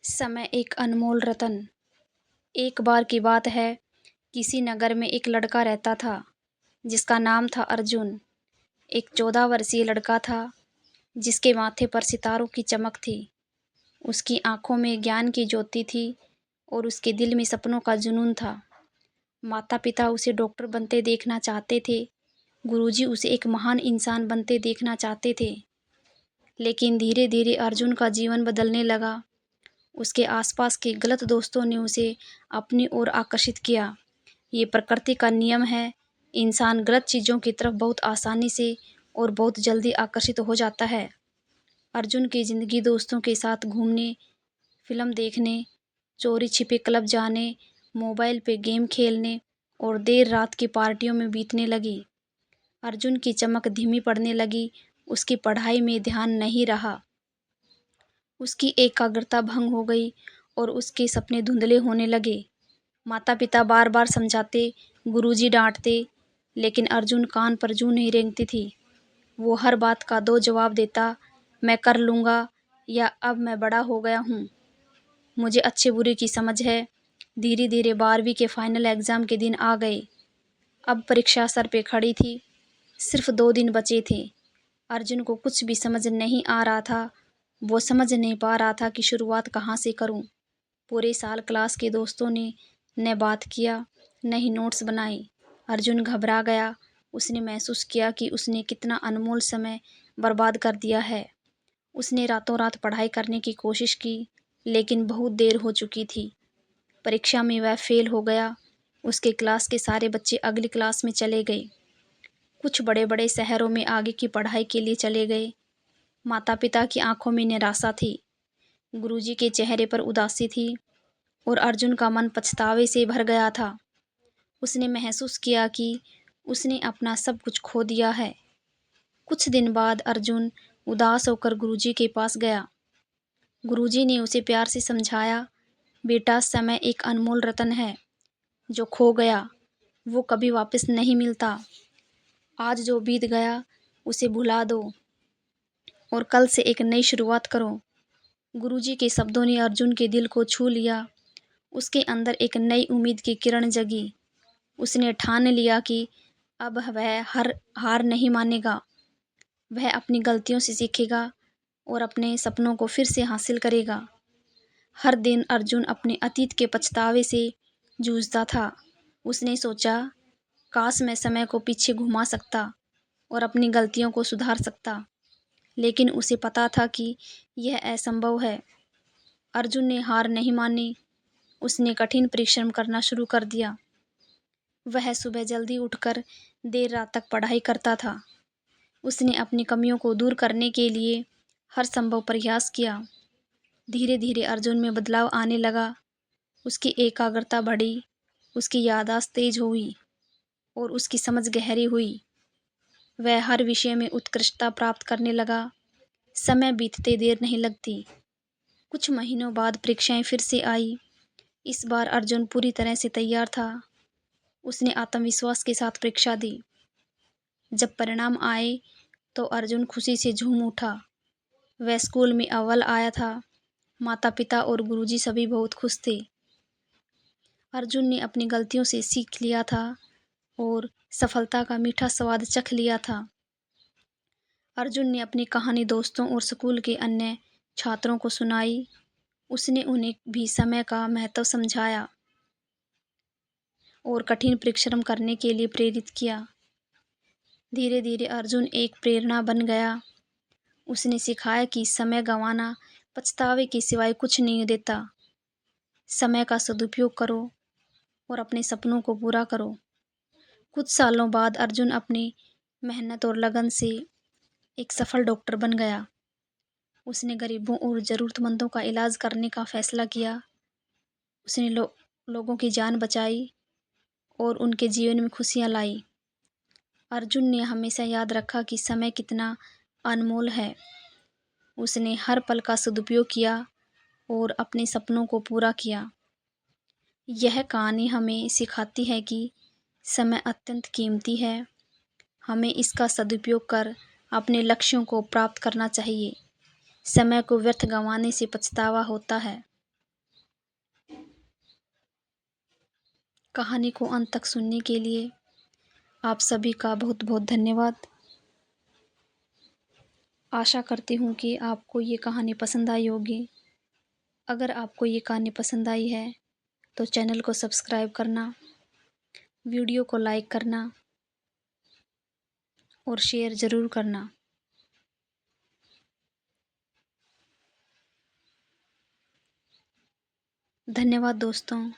समय एक अनमोल रतन। एक बार की बात है, किसी नगर में एक लड़का रहता था, जिसका नाम था अर्जुन। एक 14 वर्षीय लड़का था, जिसके माथे पर सितारों की चमक थी। उसकी आंखों में ज्ञान की ज्योति थी और उसके दिल में सपनों का जुनून था। माता-पिता उसे डॉक्टर बनते देखना चाहते थे, गुरुजी उसे एक महान इंसान बनते देखना चाहते थे। लेकिन धीरे-धीरे अर्जुन का जीवन बदलने लगा। उसके आसपास के गलत दोस्तों ने उसे अपनी ओर आकर्षित किया। ये प्रकृति का नियम है, इंसान गलत चीज़ों की तरफ बहुत आसानी से और बहुत जल्दी आकर्षित हो जाता है। अर्जुन की ज़िंदगी दोस्तों के साथ घूमने, फिल्म देखने, चोरी-छिपे क्लब जाने, मोबाइल पे गेम खेलने और देर रात की पार्टियों में बीतने लगी। अर्जुन की चमक धीमी पड़ने लगी, उसकी पढ़ाई में ध्यान नहीं रहा। उसकी एकाग्रता भंग हो गई और उसके सपने धुंधले होने लगे। माता-पिता बार-बार समझाते, गुरुजी डांटते, लेकिन अर्जुन कान पर जूं नहीं रेंगती थी। वो हर बात का दो जवाब देता, मैं कर लूँगा या अब मैं बड़ा हो गया हूँ, मुझे अच्छे बुरे की समझ है। धीरे-धीरे 12वीं के फाइनल एग्ज़ाम के दिन आ गए। अब परीक्षा सर पे खड़ी थी, सिर्फ 2 दिन बचे थे। अर्जुन को कुछ भी समझ नहीं आ रहा था। वो समझ नहीं पा रहा था कि शुरुआत कहाँ से करूं। पूरे साल क्लास के दोस्तों ने न बात किया, न ही नोट्स बनाए। अर्जुन घबरा गया। उसने महसूस किया कि उसने कितना अनमोल समय बर्बाद कर दिया है। उसने रातों रात पढ़ाई करने की कोशिश की, लेकिन बहुत देर हो चुकी थी। परीक्षा में वह फेल हो गया। उसके क्लास के सारे बच्चे अगली क्लास में चले गए। कुछ बड़े-बड़े शहरों में आगे की पढ़ाई के लिए चले गए। माता-पिता की आंखों में निराशा थी, गुरुजी के चेहरे पर उदासी थी और अर्जुन का मन पछतावे से भर गया था। उसने महसूस किया कि उसने अपना सब कुछ खो दिया है। कुछ दिन बाद अर्जुन उदास होकर गुरुजी के पास गया। गुरुजी ने उसे प्यार से समझाया, बेटा समय एक अनमोल रतन है, जो खो गया वो कभी वापस नहीं मिलता। आज जो बीत गया उसे भुला दो और कल से एक नई शुरुआत करो। गुरुजी के शब्दों ने अर्जुन के दिल को छू लिया। उसके अंदर एक नई उम्मीद की किरण जगी। उसने ठान लिया कि अब वह हार नहीं मानेगा। वह अपनी गलतियों से सीखेगा और अपने सपनों को फिर से हासिल करेगा। हर दिन अर्जुन अपने अतीत के पछतावे से जूझता था। उसने सोचा, काश मैं समय को पीछे घुमा सकता और अपनी गलतियों को सुधार सकता। लेकिन उसे पता था कि यह असंभव है। अर्जुन ने हार नहीं मानी। उसने कठिन परिश्रम करना शुरू कर दिया। वह सुबह जल्दी उठकर देर रात तक पढ़ाई करता था। उसने अपनी कमियों को दूर करने के लिए हर संभव प्रयास किया। धीरे-धीरे अर्जुन में बदलाव आने लगा। उसकी एकाग्रता बढ़ी, उसकी याददाश्त तेज हुई और उसकी समझ गहरी हुई। वह हर विषय में उत्कृष्टता प्राप्त करने लगा। समय बीतते देर नहीं लगती। कुछ महीनों बाद परीक्षाएं फिर से आई। इस बार अर्जुन पूरी तरह से तैयार था। उसने आत्मविश्वास के साथ परीक्षा दी। जब परिणाम आए तो अर्जुन खुशी से झूम उठा। वह स्कूल में अव्वल आया था। माता-पिता और गुरुजी सभी बहुत खुश थे। अर्जुन ने अपनी गलतियों से सीख लिया था और सफलता का मीठा स्वाद चख लिया था। अर्जुन ने अपनी कहानी दोस्तों और स्कूल के अन्य छात्रों को सुनाई। उसने उन्हें भी समय का महत्व समझाया और कठिन परिश्रम करने के लिए प्रेरित किया। धीरे-धीरे अर्जुन एक प्रेरणा बन गया। उसने सिखाया कि समय गंवाना पछतावे के सिवाय कुछ नहीं देता। समय का सदुपयोग करो और अपने सपनों को पूरा करो। कुछ सालों बाद अर्जुन अपनी मेहनत और लगन से एक सफल डॉक्टर बन गया। उसने गरीबों और ज़रूरतमंदों का इलाज करने का फैसला किया। उसने लोगों की जान बचाई और उनके जीवन में खुशियाँ लाई। अर्जुन ने हमेशा याद रखा कि समय कितना अनमोल है। उसने हर पल का सदुपयोग किया और अपने सपनों को पूरा किया। यह कहानी हमें सिखाती है कि समय अत्यंत कीमती है। हमें इसका सदुपयोग कर अपने लक्ष्यों को प्राप्त करना चाहिए। समय को व्यर्थ गंवाने से पछतावा होता है। कहानी को अंत तक सुनने के लिए आप सभी का बहुत बहुत धन्यवाद। आशा करती हूँ कि आपको ये कहानी पसंद आई होगी। अगर आपको ये कहानी पसंद आई है तो चैनल को सब्सक्राइब करना, वीडियो को लाइक करना और शेयर ज़रूर करना। धन्यवाद दोस्तों।